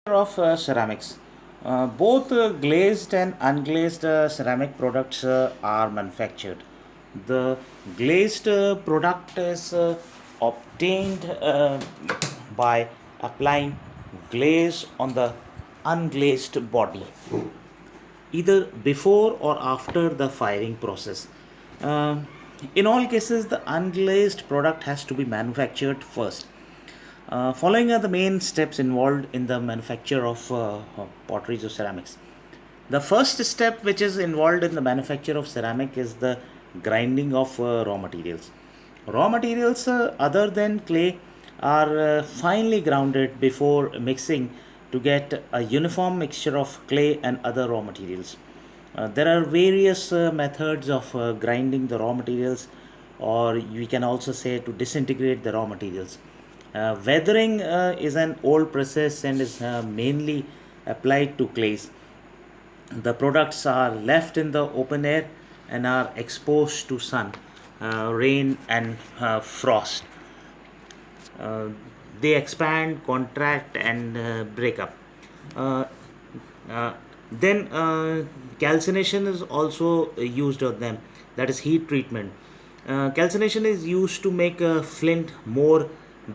Of ceramics. Both glazed and unglazed ceramic products are manufactured. The glazed product is obtained by applying glaze on the unglazed body, either before or after the firing process. Uh, in all cases, the unglazed product has to be manufactured first. Following are the main steps involved in the manufacture of potteries or ceramics. The first step which is involved in the manufacture of ceramic is the grinding of raw materials. Raw materials other than clay are finely grounded before mixing to get a uniform mixture of clay and other raw materials. There are various methods of grinding the raw materials, or we can also say to disintegrate the raw materials. Weathering is an old process and is mainly applied to clays. The products are left in the open air and are exposed to sun, rain, and frost. Uh, they expand, contract, and break up. Uh, uh, then calcination is also used on them, that is heat treatment. Calcination is used to make flint more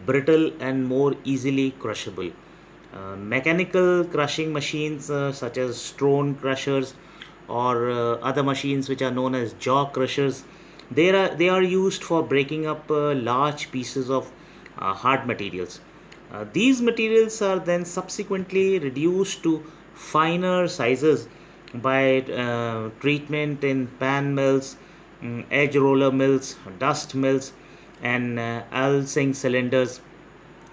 brittle and more easily crushable. Mechanical crushing machines such as stone crushers or other machines which are known as jaw crushers, they are used for breaking up large pieces of hard materials. These materials are then subsequently reduced to finer sizes by treatment in pan mills, edge roller mills, dust mills, and Alsing cylinders,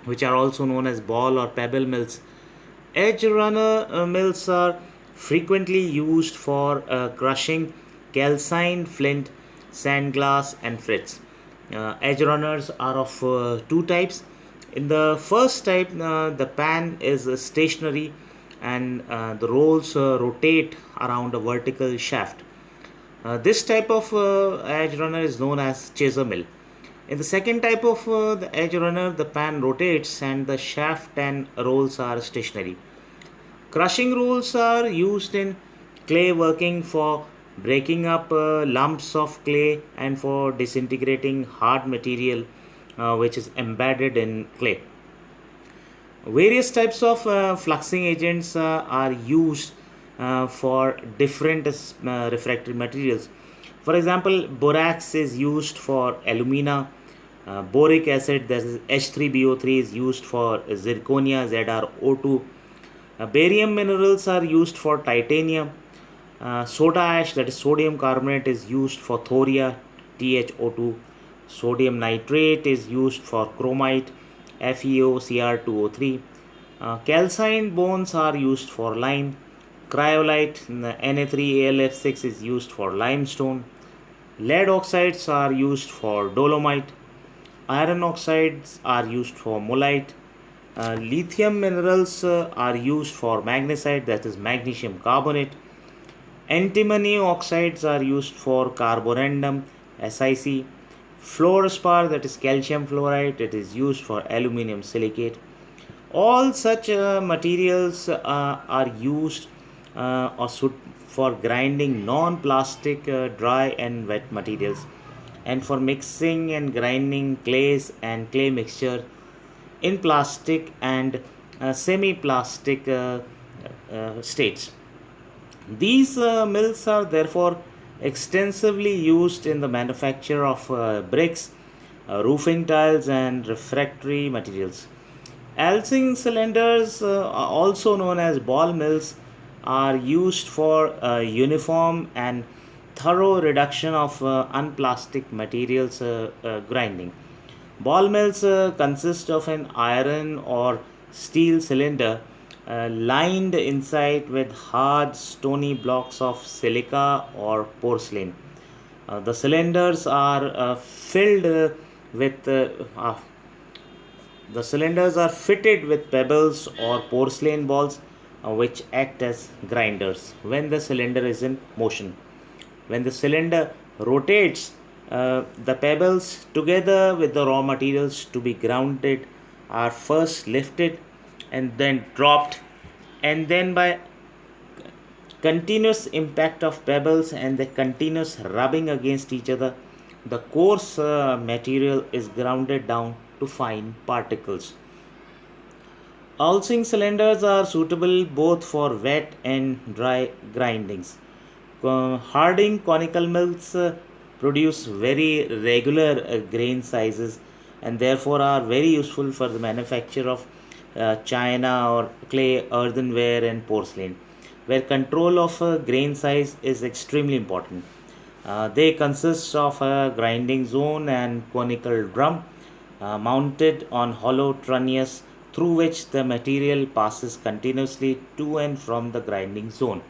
which are also known as ball or pebble mills. Edge runner mills are frequently used for crushing calcined flint, sandglass, and frits. Edge runners are of two types. In the first type, the pan is stationary and the rolls rotate around a vertical shaft. This type of edge runner is known as chaser mill. In the second type of the edge runner, the pan rotates and the shaft and rolls are stationary. Crushing rolls are used in clay working for breaking up lumps of clay and for disintegrating hard material which is embedded in clay. Various types of fluxing agents are used for different refractory materials. For example, borax is used for alumina. Boric acid, that is H3BO3, is used for zirconia ZrO2. Barium minerals are used for titanium. Soda ash, that is sodium carbonate, is used for thoria THO2. Sodium nitrate is used for chromite FeOCr2O3. Calcined bones are used for lime. Cryolite Na3AlF6 is used for limestone. Lead oxides are used for dolomite. Iron oxides are used for molite. Lithium minerals are used for magnesite, that is magnesium carbonate. Antimony oxides are used for carborundum, SiC. Fluorspar, that is calcium fluoride, it is used for aluminum silicate. All such materials are used for grinding non-plastic dry and wet materials, and for mixing and grinding clays and clay mixture in plastic and semi-plastic states. These mills are therefore extensively used in the manufacture of bricks, roofing tiles, and refractory materials. Alsing cylinders, also known as ball mills, are used for uniform and thorough reduction of unplastic materials grinding. Ball mills consist of an iron or steel cylinder lined inside with hard stony blocks of silica or porcelain. The cylinders are filled with the cylinders are fitted with pebbles or porcelain balls which act as grinders when the cylinder is in motion. When the cylinder rotates, the pebbles together with the raw materials to be grounded are first lifted and then dropped and then by continuous impact of pebbles and the continuous rubbing against each other, the coarse material is grounded down to fine particles. Housing cylinders are suitable both for wet and dry grindings. Harding conical mills produce very regular grain sizes and therefore are very useful for the manufacture of china or clay, earthenware, and porcelain, where control of grain size is extremely important. They consist of a grinding zone and conical drum mounted on hollow trunnions through which the material passes continuously to and from the grinding zone.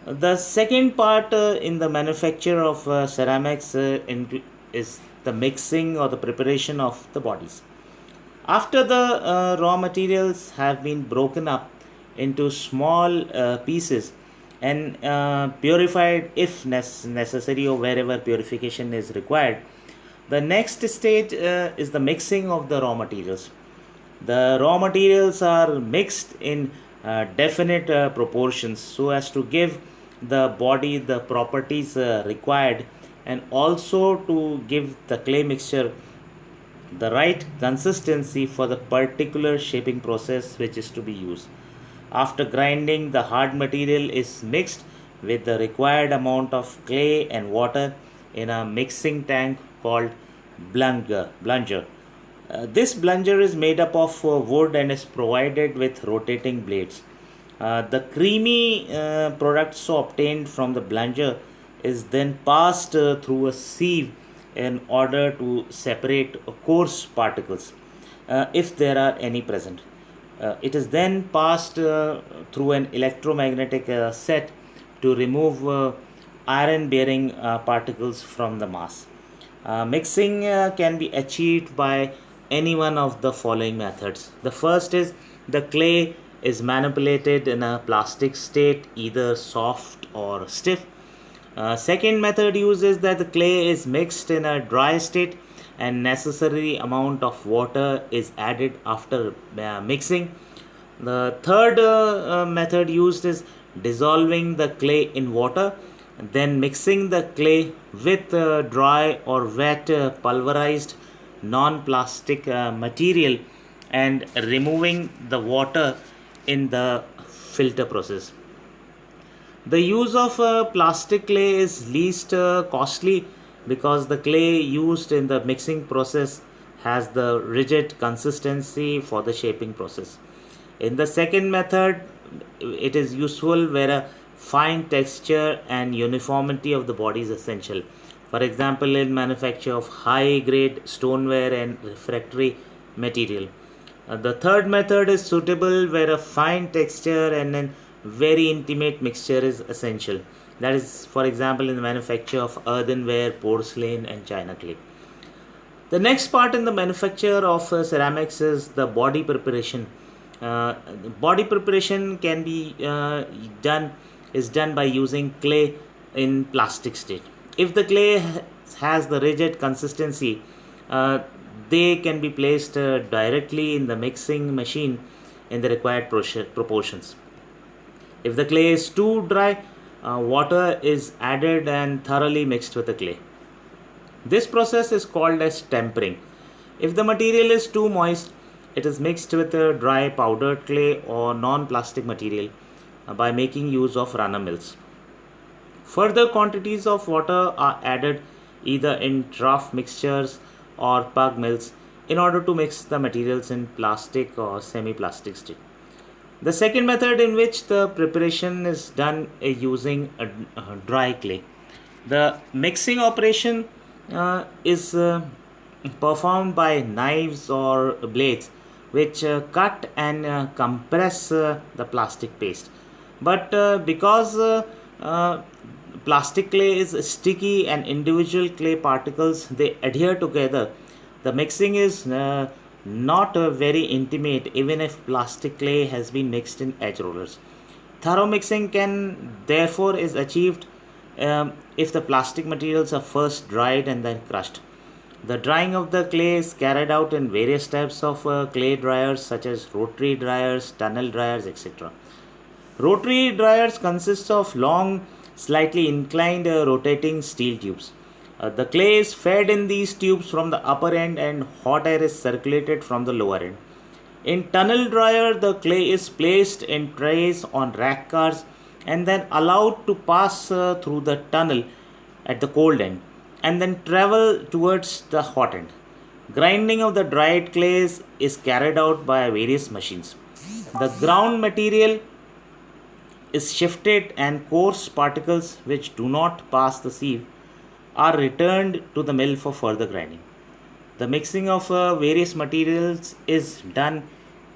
The second part in the manufacture of ceramics is the mixing or the preparation of the bodies. After the raw materials have been broken up into small pieces and purified if necessary or wherever purification is required, the next stage is the mixing of the raw materials. The raw materials are mixed in definite proportions so as to give the body the properties required and also to give the clay mixture the right consistency for the particular shaping process which is to be used. After grinding, the hard material is mixed with the required amount of clay and water in a mixing tank called blunger. This blunger is made up of wood and is provided with rotating blades. The creamy product so obtained from the blunger is then passed through a sieve in order to separate coarse particles if there are any present. It is then passed through an electromagnetic set to remove iron bearing particles from the mass. Mixing can be achieved by any one of the following methods. The first is the clay is manipulated in a plastic state, either soft or stiff. Second method uses that the clay is mixed in a dry state and necessary amount of water is added after mixing. The third method used is dissolving the clay in water, then mixing the clay with dry or wet pulverized non-plastic material and removing the water in the filter process. The use of plastic clay is least costly because the clay used in the mixing process has the rigid consistency for the shaping process. In the second method, it is useful where a fine texture and uniformity of the body is essential. For example, in manufacture of high grade stoneware and refractory material. The third method is suitable where a fine texture and a very intimate mixture is essential. That is, for example, in the manufacture of earthenware, porcelain, and china clay. The next part in the manufacture of ceramics is the body preparation. Uh, Body preparation can be done by using clay in plastic state. If the clay has the rigid consistency, uh, they can be placed directly in the mixing machine in the required proportions. If the clay is too dry, water is added and thoroughly mixed with the clay. This process is called as tempering. If the material is too moist, it is mixed with a dry powdered clay or non-plastic material by making use of runner mills. Further quantities of water are added either in draft mixtures or pug mills in order to mix the materials in plastic or semi-plastic state. The second method in which the preparation is done is using a dry clay. The mixing operation is performed by knives or blades which cut and compress the plastic paste. But because uh, plastic clay is sticky and individual clay particles they adhere together, the mixing is not very intimate even if plastic clay has been mixed in edge rollers. Thorough mixing can therefore is achieved if the plastic materials are first dried and then crushed. The drying of the clay is carried out in various types of clay dryers such as rotary dryers, tunnel dryers, etc. Rotary dryers consist of long, slightly inclined rotating steel tubes. The clay is fed in these tubes from the upper end and hot air is circulated from the lower end. In tunnel dryer, the clay is placed in trays on rack cars and then allowed to pass through the tunnel at the cold end and then travel towards the hot end. Grinding of the dried clays is carried out by various machines. The ground material is shifted and coarse particles which do not pass the sieve are returned to the mill for further grinding. The mixing of various materials is done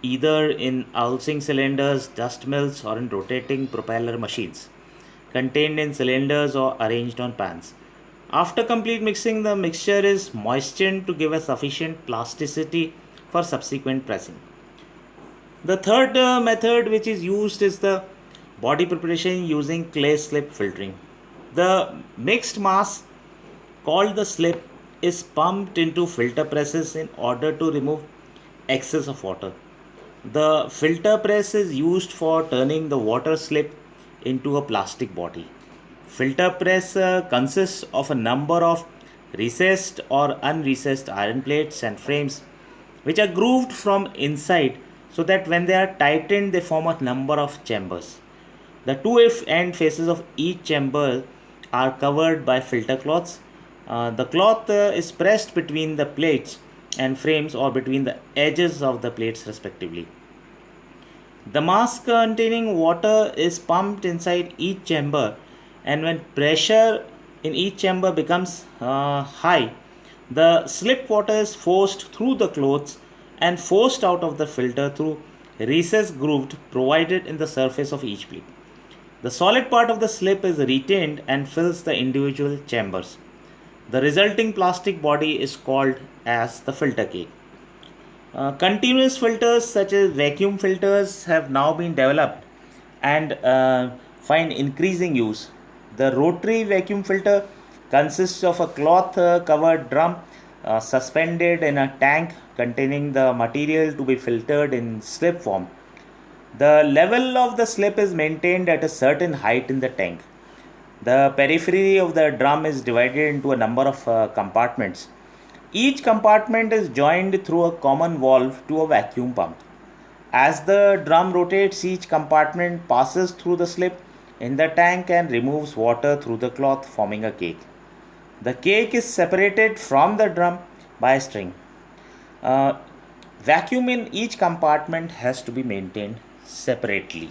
either in Alsing cylinders, dust mills, or in rotating propeller machines contained in cylinders or arranged on pans. After complete mixing, the mixture is moistened to give a sufficient plasticity for subsequent pressing. The third method which is used is the body preparation using clay slip filtering. The mixed mass called the slip is pumped into filter presses in order to remove excess of water. The filter press is used for turning the water slip into a plastic body. Filter press consists of a number of recessed or unrecessed iron plates and frames which are grooved from inside so that when they are tightened they form a number of chambers. The two end faces of each chamber are covered by filter cloths. The cloth is pressed between the plates and frames or between the edges of the plates respectively. The mass containing water is pumped inside each chamber, and when pressure in each chamber becomes high, the slip water is forced through the cloths and forced out of the filter through recess grooved provided in the surface of each plate. The solid part of the slip is retained and fills the individual chambers. The resulting plastic body is called as the filter cake. Continuous filters such as vacuum filters have now been developed and find increasing use. The rotary vacuum filter consists of a cloth covered drum suspended in a tank containing the material to be filtered in slip form. The level of the slip is maintained at a certain height in the tank. The periphery of the drum is divided into a number of compartments. Each compartment is joined through a common valve to a vacuum pump. As the drum rotates, each compartment passes through the slip in the tank and removes water through the cloth, forming a cake. The cake is separated from the drum by a string. Vacuum in each compartment has to be maintained separately.